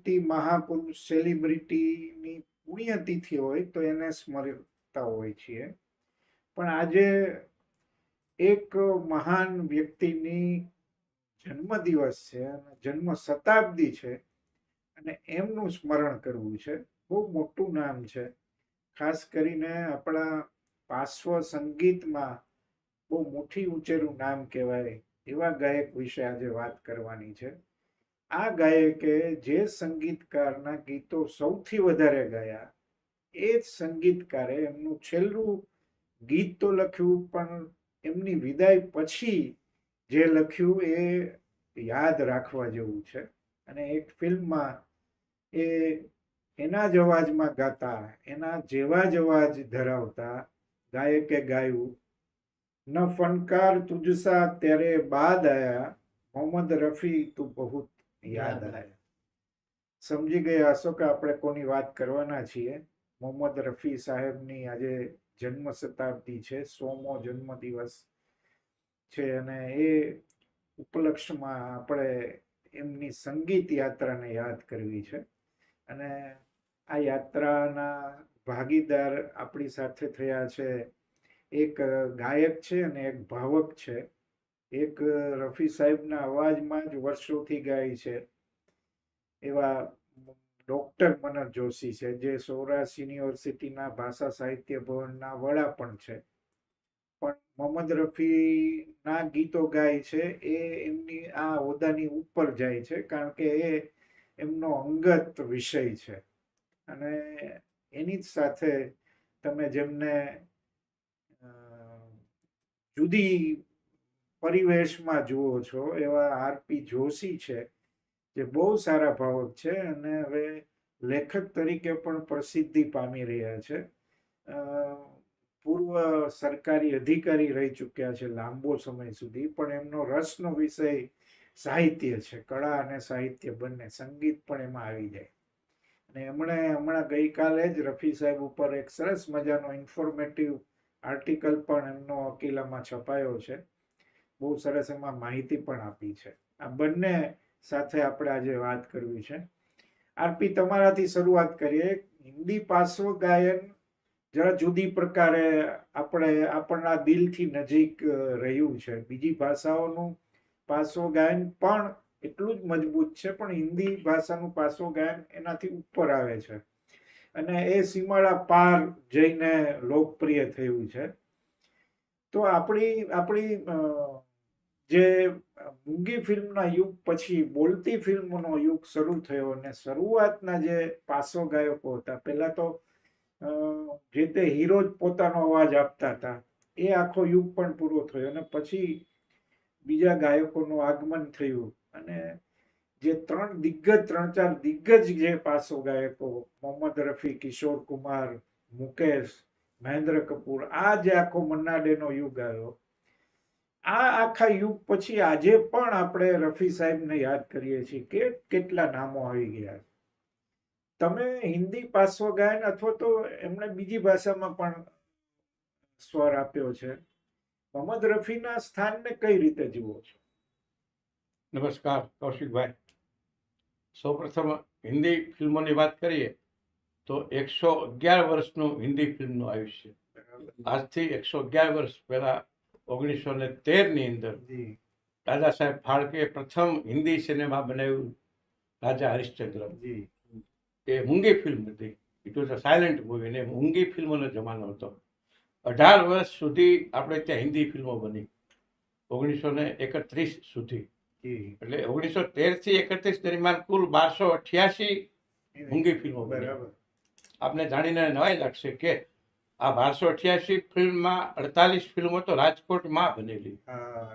વ્યક્તિ, મહાપુરુષ, સેલિબ્રિટીની પુણ્યતિથિ હોય તો એને સ્મરતા હોય છીએ. પણ આજે એક મહાન વ્યક્તિની જન્મદિવસ છે અને જન્મ શતાબ્દી છે અને એમનું સ્મરણ કરવું છે. બહુ મોટું નામ છે. ખાસ કરીને આપણા પાર્શ્વ સંગીતમાં બહુ મોટી ઉંચેરું નામ કહેવાય એવા ગાયક વિશે આજે વાત કરવાની છે. આ ગાયકે જે સંગીતકારના ગીતો સૌથી વધારે ગાયા એ જ સંગીતકારે એમનું છેલ્લું ગીત તો લખ્યું, પણ એમની વિદાય પછી જે લખ્યું એ યાદ રાખવા જેવું છે. અને એક ફિલ્મમાં એ એના જ અવાજમાં ગાતા, એના જેવા જ અવાજ ધરાવતા ગાયકે ગાયું, ન ફનકાર તુજસા તેરે બાદ આયા, મોહમ્મદ રફી તું બહુત યાદ આયા. સમજી ગયા હશો કે આપણે કોની વાત કરવાના છીએ. મોહમ્મદ રફી સાહેબની આજે જન્મ શતાબ્દી છે, 100મો જન્મદિવસ છે અને એ ઉપલક્ષમાં આપણે એમની સંગીત યાત્રાને યાદ કરવી છે. અને આ યાત્રાના ભાગીદાર આપણી સાથે થયા છે એક ગાયક છે અને એક ભાવક છે. એક રફી સાહેબના અવાજમાં જ વર્ષોથી ગાય છે એવા ડોક્ટર મનોજ જોશી છે, જે સૌરાષ્ટ્ર યુનિવર્સિટીના ભાષા સાહિત્ય ભવનના વડા પણ છે. પણ મોહમ્મદ રફીના ગીતો ગાય છે એ એમની આ હોદ્દાની ઉપર જાય છે, કારણ કે એ એમનો અંગત વિષય છે. અને એની જ સાથે તમે જેમને જુદી પરિવેશમાં જુઓ છો એવા આરપી જોશી છે, જે બહુ સારા ભાવક છે અને હવે લેખક તરીકે પણ પ્રસિદ્ધિ પામી રહ્યા છે. પૂર્વ સરકારી અધિકારી રહી ચૂક્યા છે લાંબો સમય સુધી, પણ એમનો રસનો વિષય સાહિત્ય છે, કળા અને સાહિત્ય બંને, સંગીત પણ એમાં આવી જાય. અને એમણે હમણાં ગઈકાલે જ રફી સાહેબ ઉપર એક સરસ મજાનો ઇન્ફોર્મેટિવ આર્ટિકલ પણ એમનો અકીલામાં છપાયો છે. બહુ સરસ એમાં માહિતી પણ આપી છે. આ બંને સાથે આપણે આજે વાત કરવી છે. આરપી, તમારાથી શરૂઆત કરીએ. હિન્દી પાર્શ્વ ગાયન જરા જુદી પ્રકારે આપણના દિલથી નજીક રહ્યું છે. બીજી ભાષાઓનું પાર્શ્વ ગાયન પણ એટલું જ મજબૂત છે, પણ હિન્દી ભાષાનું પાર્શ્વ ગાયન એનાથી ઉપર આવે છે અને એ સીમાડા પાર જઈને લોકપ્રિય થયું છે. તો આપણી જે મૂંગી ફિલ્મના યુગ પછી બોલતી ફિલ્મનો યુગ શરૂ થયો અને શરૂઆતના જે પાર્શ્વ ગાયકો હતા, પહેલા તો જે તે હીરો જ પોતાનો અવાજ આપતા હતા, એ આખો યુગ પણ પૂરો થયો અને પછી બીજા ગાયકોનું આગમન થયું. અને જે ત્રણ ચાર દિગ્ગજ જે પાર્શ્વ ગાયકો, મોહમ્મદ રફી, કિશોર કુમાર, મુકેશ, મહેન્દ્ર કપૂર, આ જે આખો મન્ના ડેનો યુગ આવ્યો, આ આખા યુગ પછી આજે પણ આપણે રફી સાહેબને યાદ કરીએ છીએ કે કેટલા નામો આવી ગયા. તમે હિન્દી પાર્શ્વ ગાયન અથવા તો એમણે બીજી ભાષામાં પણ સ્વર આપ્યો છે, મોહમ્મદ રફીના સ્થાનને કઈ રીતે જુઓ છો? નમસ્કાર કૌશિકભાઈ. સૌપ્રથમ હિન્દી ફિલ્મોની વાત કરીએ તો 111 વર્ષનું હિન્દી ફિલ્મનું આયુષ્ય. આજથી 111 વર્ષ પહેલા 1913ની અંદર દાદા સાહેબ ફાળકે પ્રથમ હિન્દી સિનેમા બનાવ્યું, રાજા હરિશ્ચંદ્ર. એ મૂંગી ફિલ્મ હતી. It was a silent movie ને મૂંગી ફિલ્મોનો જમાનો હતો. 18 વર્ષ સુધી આપણે ત્યાં હિન્દી ફિલ્મો બની, 1931 સુધી. એટલે 1913 થી 31 દરમિયાન કુલ 1288 મૂંગી ફિલ્મો બની. આપને જાણીને નવાઈ લાગશે કે આ 1288 ફિલ્મમાં 48 ફિલ્મો તો રાજકોટમાં બનેલી.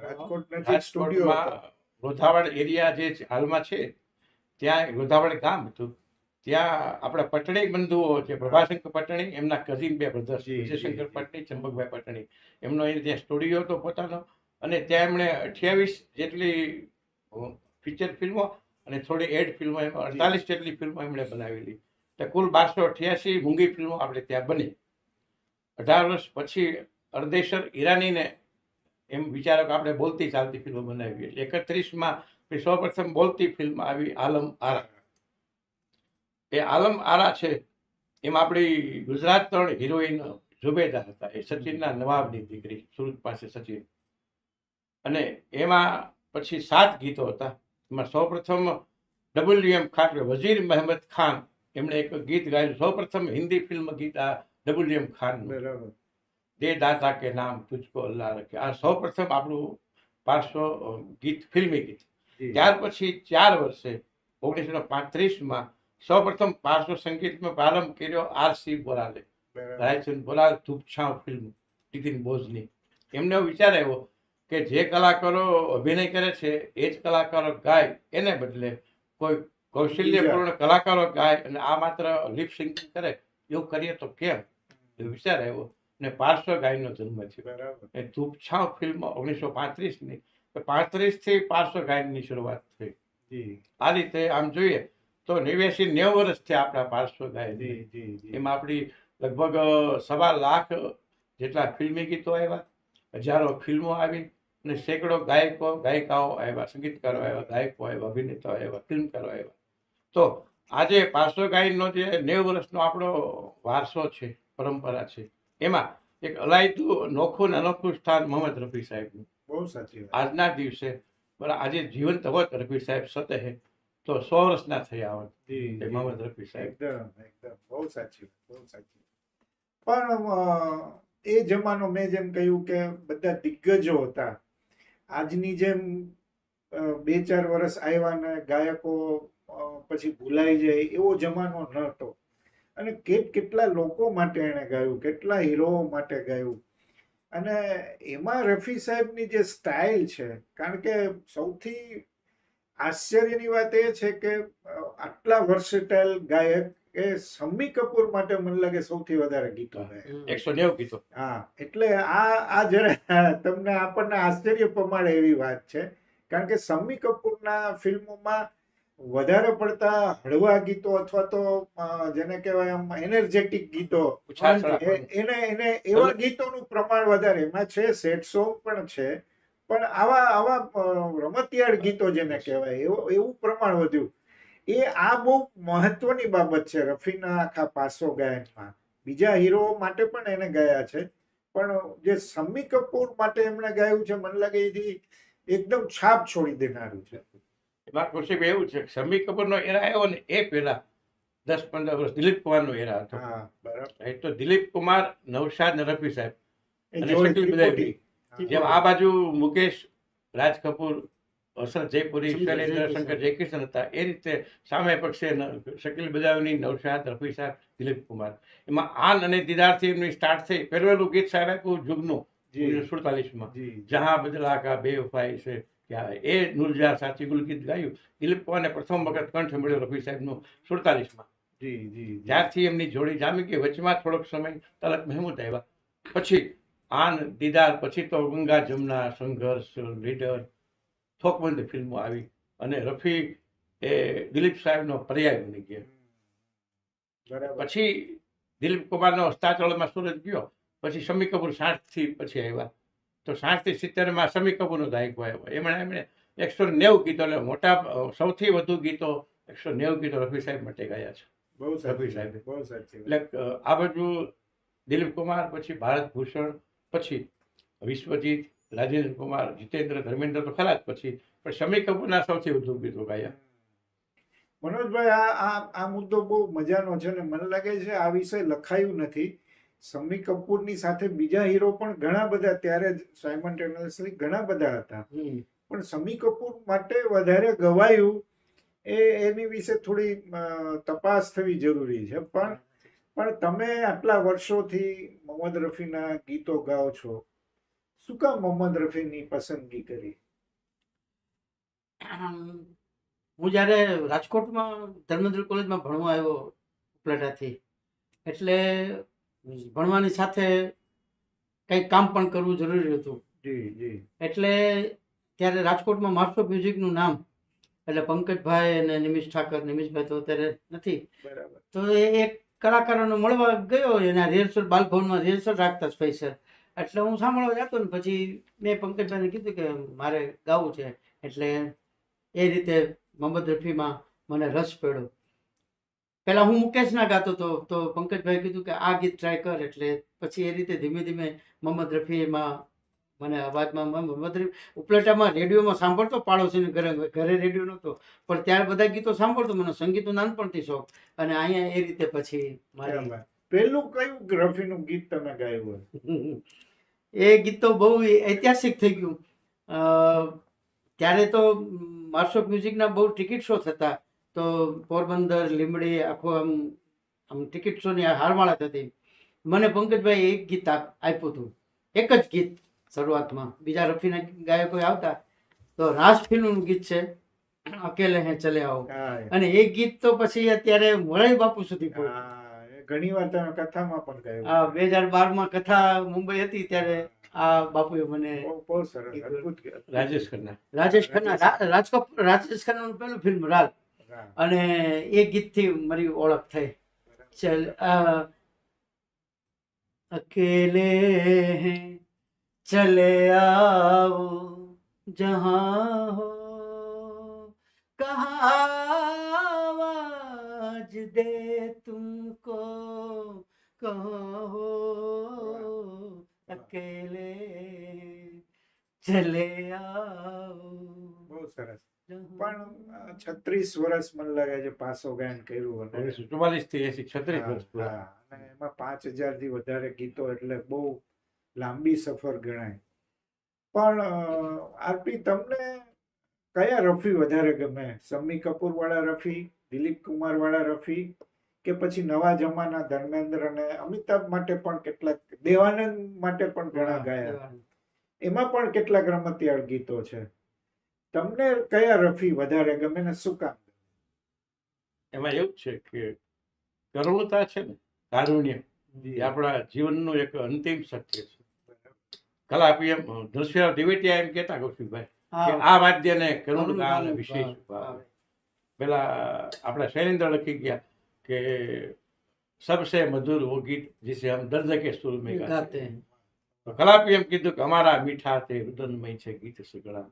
રાજકોટમાં લોધાવાડ એરિયા જે હાલમાં છે, ત્યાં લોધાવાડ ગામ હતું. ત્યાં આપણા પટણી બંધુઓ છે, પ્રભાશંકર પટણી, એમના કઝિન બે બ્રધર્સ, વિજયશંકર પટણી, ચંપકભાઈ પટણી, એમનો એને ત્યાં સ્ટુડિયો હતો પોતાનો. અને ત્યાં એમણે 28 જેટલી ફીચર ફિલ્મો અને થોડી એડ ફિલ્મો, 48 જેટલી ફિલ્મો એમણે બનાવેલી. તો કુલ 1288 મૂંગી ફિલ્મો આપણે ત્યાં બની. 18 વર્ષ પછી અર્દેશર ઈરાનીને એમ વિચારો કે આપણે બોલતી ચાલતી ફિલ્મો બનાવી. એટલે 31માં સૌપ્રથમ બોલતી ફિલ્મ આવી આલમ આરા. એ આલમ આરા છે એમાં આપણી ગુજરાત 3 હિરોઈન ઝુબેદા હતા. એ સચિનના નવાબની દીકરી, સુરત પાસે સચિન. અને એમાં પછી 7 ગીતો હતા. એમાં સૌપ્રથમ WM ખાન, વઝીર મહેમદ ખાન, એમણે એક ગીત ગાયું. સૌપ્રથમ હિન્દી ફિલ્મ ગીત આ WM ખાન, બરાબર. દે દાતા કે નામ તુજકો અલ્લાહ રખે. આ સૌપ્રથમ આપણું 500 ગીત, ફિલ્મી ગીત. જી. ત્યાર પછી 4 વર્ષે 1935માં સૌપ્રથમ 500 સંગીતમાં પ્રારંભ કર્યો RC બોરાલે, બરાબર. રાયચંદ બોરાલ, ધૂપછાંવ ફિલ્મ, નીતિન બોઝની. એમને એવો વિચાર આવ્યો કે જે કલાકારો અભિનય કરે છે એ જ કલાકારો ગાય, એને બદલે કોઈ કૌશલ્યપૂર્ણ કલાકારો ગાય અને આ માત્ર લિપ સિંકિંગ કરે, એવું કરીએ તો કેમ, એવો વિચાર આવ્યો. ને પાર્શ્વ ગાયનનો જન્મ થયો. બરાબર. એ ધૂપછાંવ ફિલ્મ 1935ની, 35થી પાર્શ્વ ગાયનની શરૂઆત થઈ. જી આ રીતે આમ જોઈએ તો 89-90 વર્ષ થયા આપણા પાર્શ્વ ગાયન. જી જી જી. એમાં આપણી લગભગ 1.25 લાખ જેટલા ફિલ્મી ગીતો આવ્યા, હજારો ફિલ્મો આવી, અને સેંકડો ગાયકો ગાયિકાઓ આવ્યા, સંગીતકારો આવ્યા, ગાયકો આવ્યા, અભિનેતાઓ આવ્યા, ફિલ્મકારો આવ્યા. તો આજે પાર્શ્વ ગાયનનો જે 90 વર્ષનો આપણો વારસો છે, પરંપરા છે, એમાં એક અલાયદું નોખું ને અનોખું સ્થાન મોહમ્મદ રફી સાહેબનું. બહુ સાચી વાત. આજના દિવસે આજે જીવંત હોત રફી સાહેબ સતહે તો 100 વર્ષના થયા હોત. જી એ જી. મોહમ્મદ રફી સાહેબ. એકદમ બહુ સાચી વાત, બહુ સાચી. પણ એ જમાનો મેં જેમ કહ્યું કે બધા દિગ્ગજો હતા. આજની જેમ 2-4 વર્ષ આવ્યા ને ગાયકો પછી ભૂલાઈ જાય એવો જમાનો નહોતો. અને કેટલા લોકો માટે એણે ગાયું, કેટલા હીરો માટે ગાયું. અને એમાં રફી સાહેબની જે સ્ટાઇલ છે, કારણ કે સૌથી આશ્ચર્યની વાત એ છે કે આટલા વર્સેટાઇલ ગાયક એ શમ્મી કપૂર માટે મને લાગે સૌથી વધારે ગીતો ગાય. 190 ગીતો. હા, એટલે આ જરા તમને આપણને આશ્ચર્ય પમાડે એવી વાત છે. કારણ કે શમ્મી કપૂરના ફિલ્મોમાં વધારે પડતા હળવા ગીતો અથવા તો જેને કહેવાય આમ એનર્જેટિક ગીતો, એને એવા ગીતોનું પ્રમાણ વધારે. એમાં છે સેડ સોંગ પણ છે, પણ આવા રમતિયાળ ગીતો જેને કહેવાય એવું પ્રમાણ વધ્યું. આ બહુ મહત્વની બાબત છે રફીના આખા પાસો ગાયનમાં. બીજા હીરો માટે પણ એને ગાયા છે, પણ જે શમ્મી કપૂર માટે એમણે ગાયું છે, મને લાગે એથી એકદમ છાપ છોડી દેનારું છે. એમાં કુશીબ એવું છે કે શમ્મી કપૂરનો એરા આવ્યો ને એ પહેલા 10-15 વર્ષ દિલીપ કુમારનો એરા હતો. હા, બરાબર. એ તો દિલીપ કુમાર, નૌશાદ ને રફી સાહેબ એ અને જોડે શકીલ ત્રિપુટી. બદાવી. જેમ આ બાજુ મુકેશ, રાજ કપૂર, હસરત જયપુરી, શૈલેન્દ્ર શંકર જયકિશન હતા, એ રીતે સામે પક્ષે શકીલ બદાવીની, નૌશાદ, રફી સાહેબ, દિલીપ કુમાર. એમાં આન અને દીદારથી એમની સ્ટાર્ટ થઈ. પહેલું ગીત સાહેબ આપ્યું જુગનું 1947માં, જહાં બદલા કા બેવફાઈ છે ક્યાં, એ નુરજા સાચી ગુલ ગીત ગાયું. દિલીપ કુમારને પ્રથમ વખત કંઠ મળ્યો રફી સાહેબનું 47માં. ત્યારથી એમની જોડી જામી ગઈ. વચમાં થોડોક સમય તલત મહેમૂદ આવ્યા, પછી આન દીદાર, પછી તો ગંગા જમના, સંઘર્ષ, લીડર, થોકબંધ ફિલ્મો આવી અને રફી એ દિલીપ સાહેબનો પર્યાય બની ગયા. પછી દિલીપ કુમારનો અસ્તાચળમાં સુરત ગયો, પછી શમ્મી કપૂર 60થી પછી આવ્યા. તો 60થી 70માં શમ્મી કપૂરનો દાયકો આવ્યો. એમણે 190 ગીતો, એટલે મોટા સૌથી વધુ ગીતો 190 ગીતો રફી સાહેબ માટે ગાયા છે. રફી સાહેબ એટલે આ બાજુ દિલીપ કુમાર, પછી ભારત ભૂષણ, પછી વિશ્વજીત, રાજેન્દ્ર કુમાર, જીતેન્દ્ર, ધર્મેન્દ્ર તો ખરા જ, પછી પણ શમ્મી કપૂરના સૌથી વધુ ગીતો ગાયા. મનોજભાઈ, આ મુદ્દો બહુ મજાનો છે ને મને લાગે છે આ વિષય લખાયું નથી. શમ્મી કપૂરની સાથે બીજા હીરો પણ ઘણા બધા ત્યારે સાયમલ્ટેનિયસલી ઘણા બધા હતા, પણ શમ્મી કપૂર માટે વધારે ગવાયું એની વિશે થોડી તપાસ થવી જરૂરી છે. પણ તમે આટલા વર્ષોથી મોહમ્મદ રફીના ગીતો ગાઓ છો, શું કામ મોહમ્મદ રફીની પસંદગી કરી? હું જ્યારે રાજકોટમાં ધર્મેન્દ્ર કોલેજમાં ભણવા આવ્યો ઉપલેટાથી, એટલે ભણવાની સાથે કંઈક કામ પણ કરવું જરૂરી હતું. એટલે ત્યારે રાજકોટમાં માસ્ટર ઓફ મ્યુઝિકનું નામ એટલે પંકજભાઈ અને નિમિષ ઠાકર, નિમિષભાઈ તો અત્યારે નથી, તો એ એક કલાકારોને મળવા ગયો. એના રિહર્સલ બાલભવનમાં રિહર્સલ રાખતા સ્પેશિયલ, એટલે હું સાંભળવા જતો ને પછી મેં પંકજભાઈને કીધું કે મારે ગાવું છે. એટલે એ રીતે મોહમ્મદ રફીમાં મને રસ પડ્યો. પેલા હું મુકેશના ગાતો હતો, તો પંકજભાઈ કીધું કે આ ગીત ટ્રાય કર, એટલે પછી એ રીતે ધીમે ધીમે મોહમ્મદ રફીમાં મને અવાજમાં મોહમ્મદ રફી ઉપલેટામાં રેડિયોમાં સાંભળતો, પાડોશીને ઘરે ઘરે રેડિયો નહોતો, પણ ત્યારે બધા ગીતો સાંભળતો. મને સંગીતનો નાનપણથી શોખ, અને અહીંયા એ રીતે પછી મારી પહેલું કયું રફીનું ગીત તમે ગાયું હોય? એ ગીત તો બહુ ઐતિહાસિક થઈ ગયું. ત્યારે તો માર્શોક મ્યુઝિકના બહુ ટિકિટ શો થતા, તો પોરબંદર, લીંબડી, આખો આમ ટિકિટ શોની હારમાળા થતી. મને પંકજભાઈ એક ગીત આપ્યું હતું, એક જ ગીત શરૂઆતમાં. બીજા રફીના ગાયકો આવતા, તો રાસ ફિલ્મનું ગીત છે અકેલે હે ચલે આવો, અને એ ગીત તો પછી અત્યારે મોરારી બાપુ સુધી પહોંચ્યું. ઘણી વાર તમે કથામાં પણ ગાયું. 2012માં કથા મુંબઈ હતી, ત્યારે આ બાપુએ મને બહુ સરસ, અદ્ભુત. રાજેશ ખન્ના રાજેશ ખન્નાનું પહેલું ફિલ્મ રાલ, અને એ ગીતથી મારી ઓળખ થઈ. ચલ અકેલે હૈ ચલે आओ जहाँ हो कहाँ आवाज दे तुमको कहाँ हो अकेले चले आओ. બહુ સરસ. પણ 36 વર્ષ મને લાગે છે પાસો ગાયન કર્યું. 1944 થી 36 વર્ષ પૂરા. અને એમાં 5000 થી વધારે ગીતો, એટલે બહુ લાંબી સફર ગણાય. પણ આરપી, તમને કયા રફી વધારે ગમે? શમ્મી કપૂર વાળા રફી, દિલીપ કુમાર વાળા રફી, કે પછી નવા જમાના ધર્મેન્દ્ર અને અમિતાભ માટે પણ કેટલાક, દેવાનંદ માટે પણ ઘણા ગાયા, એમાં પણ કેટલાક રમતિયાળ ગીતો છે. તમને કયા રફી વધારે ગમે ને શું કામ? એમાં એવું છે કે કરુણતા છે ને, કારુણ્ય, એ આપણા જીવનનું એક અંતિમ સત્ય છે. કલા પીએમ નરસિંહરાવ દિવેટિયા એમ કહેતા કૌશિકભાઈ કે આ વાદ્યને કરુણ ગાન વિશેષ ભાવ. પેલા આપણા શૈલેન્દ્ર લખી ગયા કે સબસે મધુર વો ગીત जिसे हम दर्द के सुर में गाते हैं. તો કલાપી એમ કીધું કે અમારા મીઠા તે રુદનમય છે ગીત સગડા.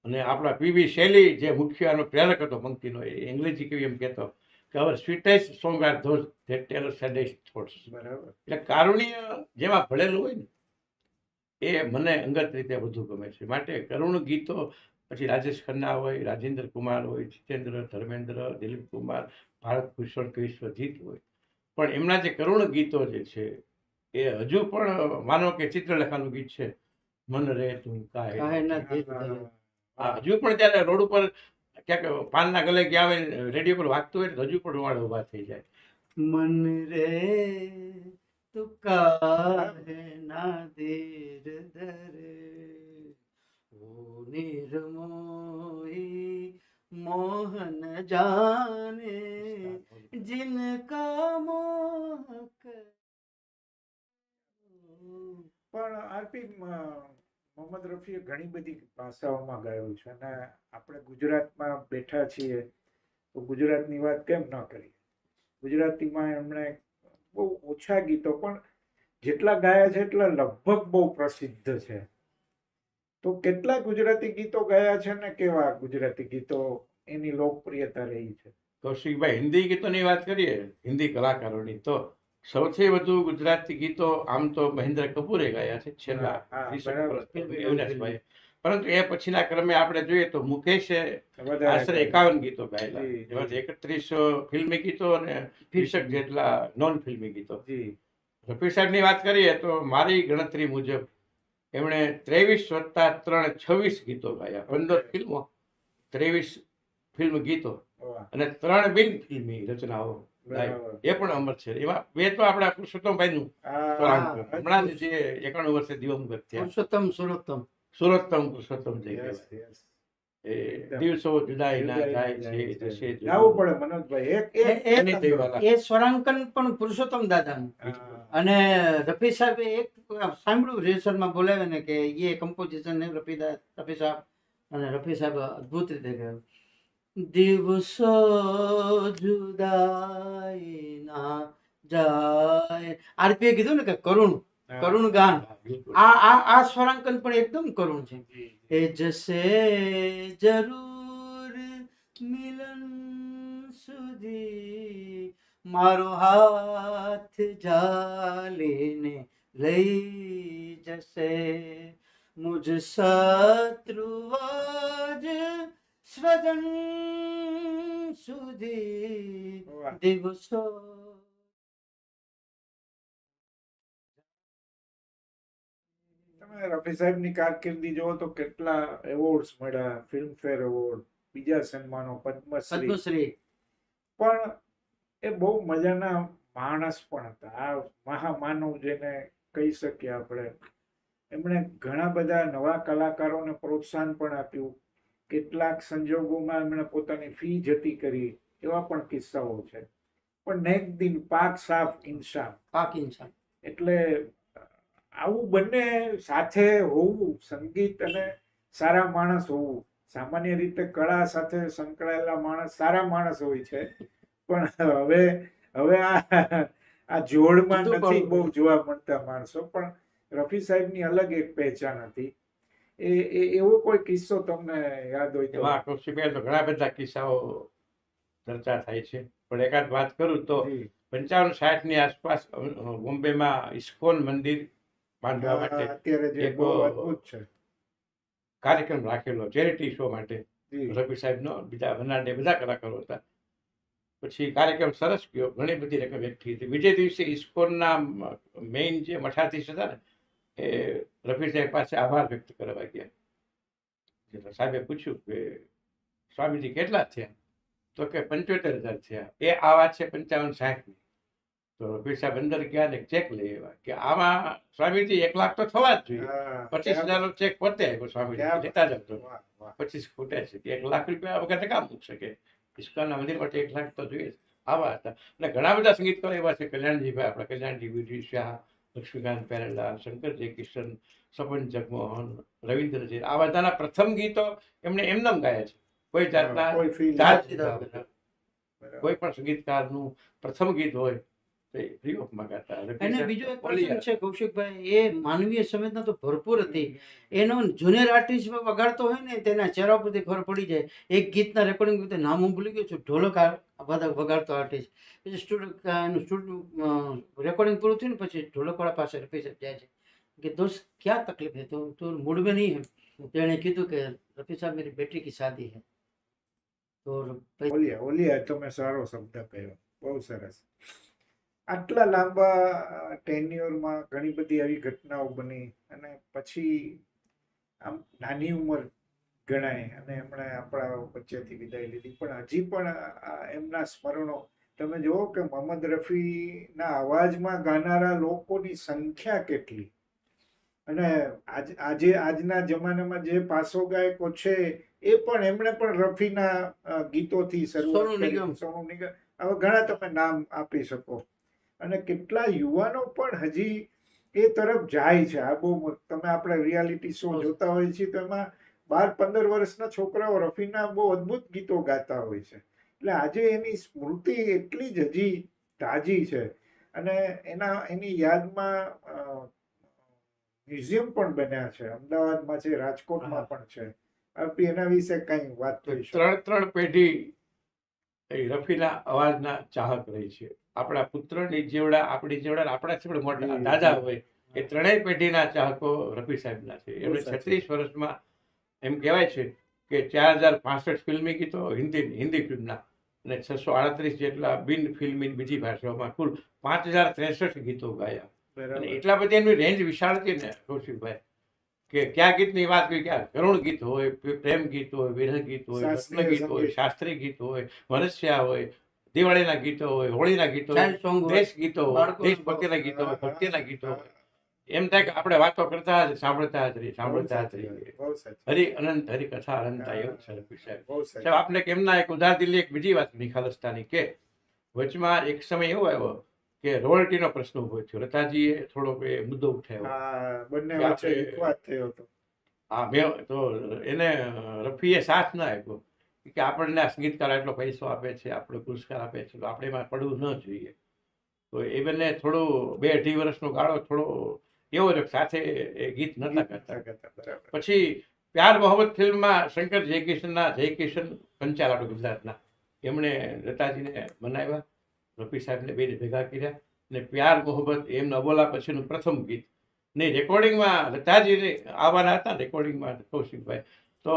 અને આપણા પીવી શૈલી જે મુખ્ય આનો પ્રેરક હતો પંક્તિનો, એ અંગ્રેજી કવિ એમ કહેતો કે our sweetest song are those that tell saddest thoughts. બરાબર. એટલે કારુણ્ય જેમાં ભળેલું હોય ને, એ મને અંગત રીતે વધુ ગમે છે. માટે કરુણ ગીતો પછી રાજેશ ખન્ના હોય, રાજેન્દ્ર કુમાર હોય, જીતેન્દ્ર, ધર્મેન્દ્ર, દિલીપ કુમાર, ભારત ભૂષણ, વિશ્વજીત હોય, પણ એમના જે કરુણ ગીતો જે છે એ હજુ પણ, માનો કે ચિત્રલેખાનું ગીત છે મન રે તું કાહે, હજુ પણ ત્યારે રોડ ઉપર ક્યાંક પાનના ગલે ગયા હોય, રેડિયો પર વાગતું હોય તો હજુ પણ રૂવાડા ઉભા થઈ જાય. મન રે તું કાહે ના ધીર ધરે, ઓ નિર્મોહી મોહન જાને જિનકા મોહ. પણ આરપી, મોહમ્મદ રફીએ ઘણી બધી ભાષાઓમાં ગાયું છે, અને આપણે ગુજરાતમાં બેઠા છીએ તો ગુજરાતની વાત કેમ ન કરીએ? ગુજરાતીમાં એમણે બહુ ઓછા ગીતો, પણ જેટલા ગાયા છે એટલા લગભગ બહુ પ્રસિદ્ધ છે. તો કેટલા ગુજરાતી ગીતો ગાયા છે ને કેવા ગુજરાતી ગીતો એની લોકપ્રિયતા રહી છે? કૌશિકભાઈ, હિન્દી ગીતોની વાત કરીએ, હિન્દી કલાકારોની, તો સૌથી વધુ ગુજરાતી ગીતો આમ તો મહેન્દ્ર કપૂરે ગાયા છે છેલ્લા 30 વર્ષ, પરંતુ એ પછીના ક્રમે આપણે જોઈએ તો મુકેશે આશરે 51 ગીતો ગાયેલા, જેમાંથી 31 ફિલ્મી ગીતો અને 20 જેટલા નોન ફિલ્મી ગીતો. રફી સાહેબની વાત કરીએ તો મારી ગણતરી મુજબ એમણે 23 + 3 26 ગીતો ગાયા, 15 ફિલ્મો, 23 ફિલ્મ ગીતો અને 3 બિન ફિલ્મી રચનાઓ. એ પણ અમર છે. એમાં બે તો આપણા પુરુષોત્તમભાઈનું હમણાં જ જે 91 વર્ષે દિવંગત થયા, પુરુષોત્તમ જઈ ગયા. એ દિવસો જુદાઈ ના જાય છે જશે ગાવું પડે મનોજભાઈ. એ સ્વરાંકન પણ પુરુષોત્તમ દાદાનું. અને રફી સાહેબે એક સાંભળ્યું રિહર્સલમાં બોલાવે ને કે એ કમ્પોઝિશન ને રફી સાહેબ, અને રફી સાહેબ અદ્ભુત રીતે ગાયું. દિવસો જુદાઈ ના જાય, આરપીએ કીધું ને કે કરુણ ગાન, આ સ્વરાંકન પણ એકદમ કરુણ છે. એ જશે જરૂર મિલન સુધી મારો હાથ ઝાલીને લઈ જશે મુજ શત્રુવાજ સ્વજન સુધી વાહ. દિવસો. તમે રફી સાહેબની કારકિર્દી જુઓ તો કેટલા એવોર્ડ્સ મળ્યા, ફિલ્મફેર એવોર્ડ, બીજા સન્માનો, પદ્મશ્રી. પદ્મશ્રી. પણ એ બહુ મજાના માણસ પણ હતા. આ મહામાનવ જેને કહી શકીએ આપણે. એમણે ઘણા બધા નવા કલાકારોને પ્રોત્સાહન પણ આપ્યું. કેટલાક સંજોગોમાં એમણે પોતાની ફી જતી કરી, એવા પણ કિસ્સાઓ છે. પણ નેક દિન પાક સાફ ઇન્સાન, પાક ઇન્સાન. એટલે આવું બંને સાથે હોવું, સંગીત અને સારા માણસ હોવું. સામાન્ય રીતે કળા સાથે સંકળાયેલા માણસ સારા માણસ હોય છે, પણ હવે હવે આ જોડમાં જુદું નથી પડવું. બહુ જોવા મળતા માણસો. પણ રફી સાહેબની અલગ એક પહેચાન હતી. એવો કોઈ કિસ્સો તમને યાદ હોય તો? એમાં કૌશિકભાઈ તો ઘણા બધા કિસ્સાઓ ચર્ચા થાય છે, પણ એકાદ વાત કરું તો જી. 55-60 ની આસપાસ બોમ્બેમાં ઇસ્કોન મંદિર બાંધવા માટે અત્યારે જે એક બહુ અદ્ભુત છે. કાર્યક્રમ રાખેલો ચેરિટી શો માટે. જી. રફી સાહેબનો, બીજા વનાડે બધા કલાકારો હતા. પછી કાર્યક્રમ સરસ ગયો, ઘણી બધી રકમ એકઠી હતી. બીજે દિવસે ઇસ્કોનના મેઇન જે મઠાધીશ હતા ને, એ રફી સાહેબ પાસે આભાર વ્યક્ત કરવા ગયા. એટલે સાહેબે પૂછ્યું કે સ્વામીજી કેટલા થયા? તો કે 75,000 થયા. એ આ વાત છે 55-60 ની. તો રફી સાહેબ અંદર ગયા ને ચેક લઈ આવ્યા કે આમાં સ્વામીજી 1 લાખ તો થવા જ જોઈએ. હા, 25,000 નો ચેક પોતે આવ્યો સ્વામીજી, ક્યાં લેતા જાવ તો વાહ, વાહ. 25 ખૂટે છે કે 1 લાખ રૂપિયા વગર કામ મૂકશે કે ઇસ્કોનના મંદિર માટે 1 લાખ તો જોઈએ. આવા હતા. અને ઘણા બધા સંગીતકારો એવા છે, કલ્યાણજીભાઈ, આપણા કલ્યાણજી વિજય શાહ, લક્ષ્મીકાંત પ્યારેલાલ, શંકર જયકિશન, સપન જગમોહન, રવિન્દ્રજી, આ બધાના પ્રથમ ગીતો એમણે એમનેમ ગાયા છે. કોઈ જાતના કોઈ feel ચાર્જ નથી. લીધા વગર. બરાબર. કોઈ પણ સંગીતકારનું પ્રથમ ગીત હોય તો એ ફ્રી ઓફમાં ગાતા. અને બીજો એક બોલી પ્રસંગ છે કૌશિકભાઈ, એ માનવીય સંવેદના તો ભરપૂર હતી. એનો જુનિયર આર્ટિસ્ટ વગાડતો હોય ને તેના ચહેરા પરથી ખબર પડી જાય. એક ગીતના રેકોર્ડિંગ વખતે નામ હું ભૂલી ગયો છું, ઢોલક વગાડતો આર્ટિસ્ટ. પછી રેકોર્ડિંગ પૂરું થયું ને પછી ઢોલકવાળા પાસે રફી સાહેબ જાય છે કે દોસ્ત ક્યાં તકલીફ है, तो मूड में नहीं है. तो એણે કીધું કે રફી સાહેબ मेरी बेटी की शादी है. તો ઓલિયા તમે સારો શબ્દ કહ્યો, બહુ સરસ. આટલા લાંબા ટેન્યુરમાં ઘણી બધી આવી ઘટનાઓ બની અને પછી આમ નાની ઉંમર ગણાય અને એમણે આપણા વચ્ચેથી વિદાય લીધી. પણ હજી પણ એમના સ્મરણો તમે જુઓ કે મોહમ્મદ રફીના અવાજમાં ગાનારા લોકોની સંખ્યા કેટલી. અને આજના જમાનામાં જે પાસો ગાયકો છે એ પણ એમણે પણ રફીના ગીતોથી શરૂઆત સોનુ કરી. નિગમ. સોનુ નિગમ, હવે ઘણા તમે નામ આપી શકો. અને કેટલા યુવાનો પણ હજી એ તરફ જાય છે. આ બહુ તમે આપણે રિયાલિટી શો જોતા હોય છીએ તો એમાં 12-15 વર્ષના છોકરાઓ રફીના બહુ અદ્ભુત ગીતો ગાતા હોય છે. એટલે આજે એની સ્મૃતિ એટલી જ હજી તાજી છે. અને એની યાદમાં મ્યુઝિયમ પણ બન્યા છે. અમદાવાદમાં છે, રાજકોટમાં પણ છે. આપી એના વિશે કઈ વાત કરી શકો? 3 પેઢી એ રફીના અવાજના ચાહક રહી છે. આપણા પુત્રની જેવડા, આપણી જેવડા, આપણા જેવડા મોટા દાદા હોય એ 3 પેઢીના ચાહકો રફી સાહેબના છે. એમણે 36 વર્ષમાં એમ કહેવાય છે કે 4065 ફિલ્મી ગીતો હિન્દી ફિલ્મના અને 638 જેટલા બિન ફિલ્મી બીજી ભાષાઓમાં કુલ 5063 ગીતો ગાયા. અને એટલા બધી એમની રેન્જ વિશાળ હતી ને કૌશિકભાઈ, કે ક્યાં ગીતની વાત કરી, ક્યાં કરુણ ગીત હોય, પ્રેમ ગીત હોય, વિરહ ગીત હોય, લગ્ન ગીત હોય, શાસ્ત્રીય ગીત હોય, વનસ્યા હોય, દિવાળીના ગીતો હોય, હોળીના ગીતો હોય, દેશ ગીતો હોય, દેશભક્તિના ગીતો હોય, ભક્તિના ગીતો હોય. એમ થાય કે આપણે વાતો કરતા જ સાંભળતા જ રહીએ. હરિ અનંત હરિ કથા અનંતા એવું છે રફી સાહેબ. સાહેબ આપને કેમના એક ઉદાર દિલ્હી એક બીજી વાત ની ખાલસ્તાની કે વચમાં એક સમય એવો આવ્યો કે રોયલ્ટીનો પ્રશ્ન ઉભો થયો. લતાજીએ થોડોક એ મુદ્દો ઉઠાવ્યો. બંને વચ્ચે વિવાદ થયો હતો. હા, મેં તો એને રફીએ સાથ ના આપ્યો કે આપણને આ સંગીતકાર એટલો પૈસો આપે છે, આપણે પુરસ્કાર આપે છે, તો આપણે એમાં પડવું ન જોઈએ. તો એ બંને થોડું 2-2.5 વર્ષનો ગાળો થોડો એવો રહ્યો, સાથે એ ગીત નતા કરતા. પછી પ્યાર મોહબ્બત ફિલ્મમાં શંકર જયકિશન પંચાલ, આપણે ગુજરાતના, એમણે લતાજીને બનાવ્યા. રફી સાહેબને બેને ભેગા કર્યા અને પ્યાર મોહબ્બત એમના અબોલા પછીનું પ્રથમ ગીત ને રેકોર્ડિંગમાં લતાજીને આવવાના હતા રેકોર્ડિંગમાં કૌશિકભાઈ. તો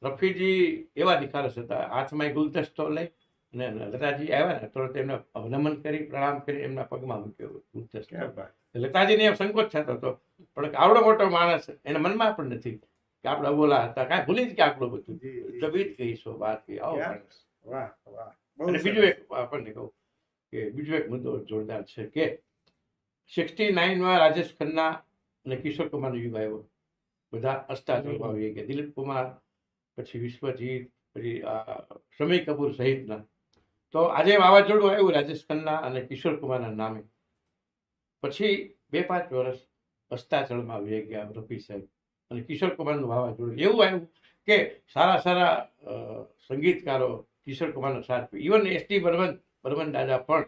રફીજી એવા નિખારસ હતા, હાથમાં ગુલદસ્તો લઈ અને લતાજી આવ્યા ને તો તેમને નમન કરી પ્રણામ કરી એમના પગમાં મૂક્યો ગુલદસ્તો. ક્યાં વાત. લતાજીને એમ સંકોચ થતો હતો, પણ આવડો મોટો માણસ એના મનમાં પણ નથી કે આપણે અબોલા હતા, કાંઈ ભૂલી જ કે આટલું બધું જબીત કહીશો વાત કહી આવો માણસ. વાહ વાહ. બહુ અને સરસ. બીજું એક આપણને કહું કે બીજો એક મુદ્દો જોરદાર છે કે 69માં રાજેશ ખન્ના અને કિશોર કુમારનો યુગ આવ્યો, બધા અસ્તાચળમાં આવી ગયા, દિલીપ કુમાર પછી વિશ્વજીત પછી શમી કપૂર સહિતના. તો આજે વાવાઝોડું આવ્યું રાજેશ ખન્ના અને કિશોર કુમારના નામે, પછી 2-5 વર્ષ અસ્તાચળમાં આવી ગયા રફી સાહેબ અને કિશોર કુમારનું વાવાઝોડું એવું આવ્યું કે સારા સંગીતકારો કિશોર કુમારનો સાથ, ઇવન એસટી બર્મન દાદા પણ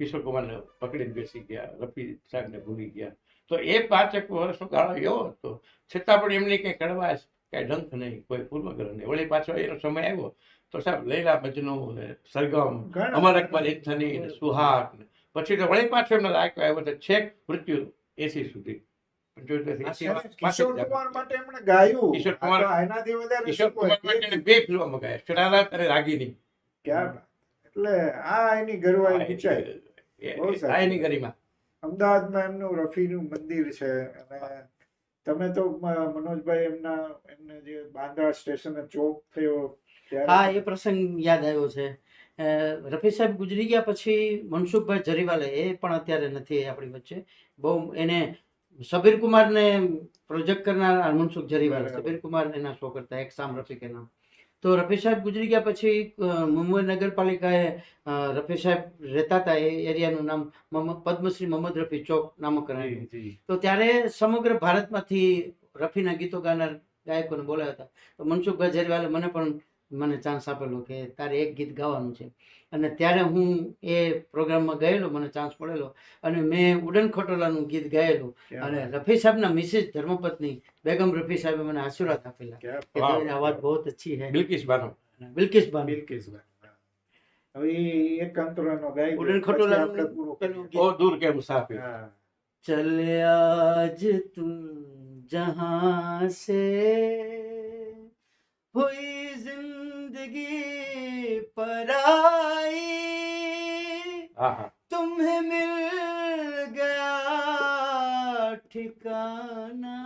કિશોર કુમારને પકડીને બેસી ગયા, રફી સાહેબને ભૂલી ગયા. તો એ 5 વર્ષનો ગાળો એવો હતો, છતાં પણ એમની કંઈ કડવાશ, કાંઈ ડંખ નહીં, કોઈ પૂર્વગ્રહ નહીં. વળી પાછો એનો સમય આવ્યો તો સાહેબ લૈલા મજનુ ને સરગમ, અમર અકબર એન્થની ને સુહાગ ને પછી તો વળી પાછો એમનો દાયકો આવ્યો તો છેક મૃત્યુ 80 સુધી. કિશોર કુમાર માટે એમણે ગાયું. કિશોર કુમાર- આ તો એનાથી વધારે કિશોર શું હોય? કુમાર માટે 2 ફિલ્મો મગાયા, શરારત અને રાગીની. ક્યાં વાત. એટલે આ એની ગરવાઈ ઊંચાઈ. બહુ સાચી આ એની ગરિમા. અમદાવાદમાં એમનું રફીનું મંદિર છે અને તમે તો મનોજભાઈ એમને જે બાંદ્રા સ્ટેશને ચોક થયો હા, ત્યારે એ પ્રસંગ યાદ આવ્યો છે. રફી સાહેબ ગુજરી ગયા પછી મનસુખભાઈ જરીવાલે, એ પણ અત્યારે નથી આપણી વચ્ચે. બહુ એને સબીર કુમારને પ્રોજેક્ટ કરનાર મનસુખ જરીવાલે, બરાબર. સબીર કુમાર એના શો કરતા, એક સામ રફી કે નામ. તો રફી સાહેબ ગુજરી ગયા પછી મુંબઈ નગરપાલિકાએ રફી સાહેબ રહેતા હતા એ એરિયાનું નામ પદ્મશ્રી મોહમ્મદ રફી ચોક નામકરણ. જી, જી. તો ત્યારે સમગ્ર ભારતમાંથી રફીના ગીતો ગાનાર ગાયકોને બોલાવ્યા હતા. તો મનસુખભાઈ જરીવાલે મને ચાન્સ આપેલો કે તારે એક ગીત ગાવાનું છે. અને ત્યારે હું એ પ્રોગ્રામમાં ગયેલો, મને ચાન્સ મળેલો અને મેં ઉડન ખટોલાનું ગીત ગાયેલું. અને રફી સાહેબના મિસિસ ધર્મપત્ની બેગમ રફી સાહેબે મને આશીર્વાદ આપેલા કે ક્યાં વાહ, તેરી આવાજ બહુ અચ્છી હૈ. બિલ્કિસ બાનો. બિલ્કિસ બાનો. બિલકિસભાઈ. હવે ઈ એક અંતરાનો ગાઈ ઉડન દઈએ, પછી ખટોલાનું આપણે પૂરું પેલું કરીએ. ઓ દૂર કે મુસાફિર. હા. चल आज तुम जहां से हुई जिंदगी पराई, હા હા. तुम्हें मिल गया ठिकाना,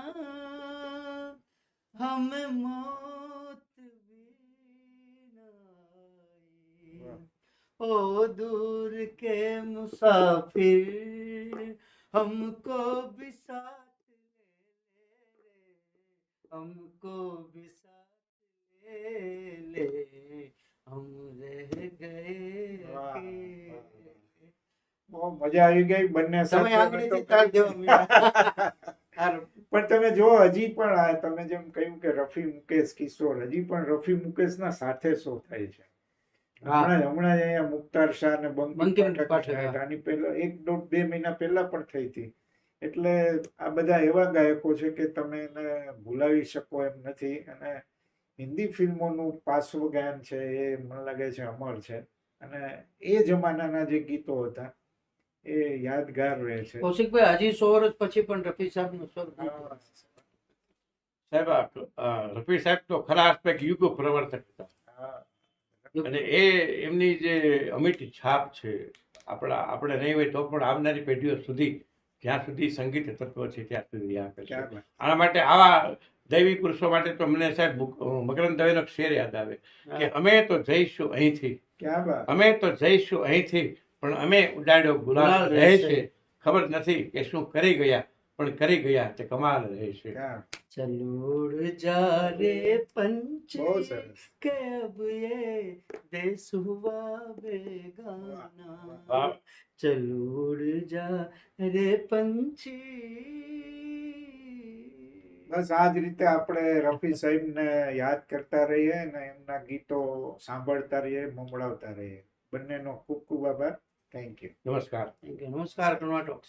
हमें मौत भी न आई. ओ दूर के मुसाफिर हमको भी साथ हमको भी साथ ले हम रह गए વાહ, अकेले. વાહ. બહુ મજા આવી ગઈ બંને તમે સાથે. આંગળીથી તાળ દેવા માંડ્યા. પણ તમે જો હજી પણ આ તમે જેમ કહ્યું કે રફી મુકેશ કિશોર, હજી પણ રફી મુકેશના સાથે શો થાય છે. હા. હમણાં જ અહીંયા મુખ્તાર શાહ ને બંકિમ બંકિમ પાઠક પાઠક, થયા હા. હતા. આની પહેલા 1-2 મહિના પહેલા પણ થઈ હતી. એટલે આ બધા એવા ગાયકો છે કે તમે એને ભૂલાવી શકો એમ નથી. અને હિન્દી ફિલ્મોનું પાર્શ્વ ગાયન છે એ મને લાગે છે અમર છે. અને એ જમાનાના જે ગીતો હતા એ યાદગાર રહે છે. કૌશિકભાઈ, હજી 100 વર્ષ પછી પણ રફી સાહેબનો સ્વર હા. સાહેબ રફી સાહેબ તો ખરા અર્થે યુગ પ્રવર્તક હતા હા. અને એમની જે અમિટ છાપ છે આપણે નહીં હોય તો પણ આવનારી પેઢીઓ સુધી, જ્યાં સુધી સંગીત તત્વ છે ત્યાં સુધી રહ્યા કરશે. ક્યાં વાત. આના માટે આવા દૈવી પુરુષો માટે તો મને સાહેબ મકરંદ દવેનો શેર યાદ આવે કે અમે તો જઈશું અહીંથી, ક્યાં વાત. અમે તો જઈશું અહીંથી, પણ અમે ઉડાડ્યો ગુલાલ રહે છે. ખબર નથી કે શું કરી ગયા, પણ કરી ગયા તે કમાલ રહે છે. ક્યાં. चल उड़ जा रे पंछी બહુ સરસ. के अब ये देश हुआ बेगाना, વાહ. चल उड़ जा रे पंछी. બસ આ જ રીતે આપણે રફી સાહેબને યાદ કરતા રહીએ અને એમના ગીતો સાંભળતા રહીએ, મંગળાવતા રહીએ. બંનેનો ખૂબ ખૂબ આભાર. Thank you. નમસ્કાર. નમસ્કાર કર્ણાટક.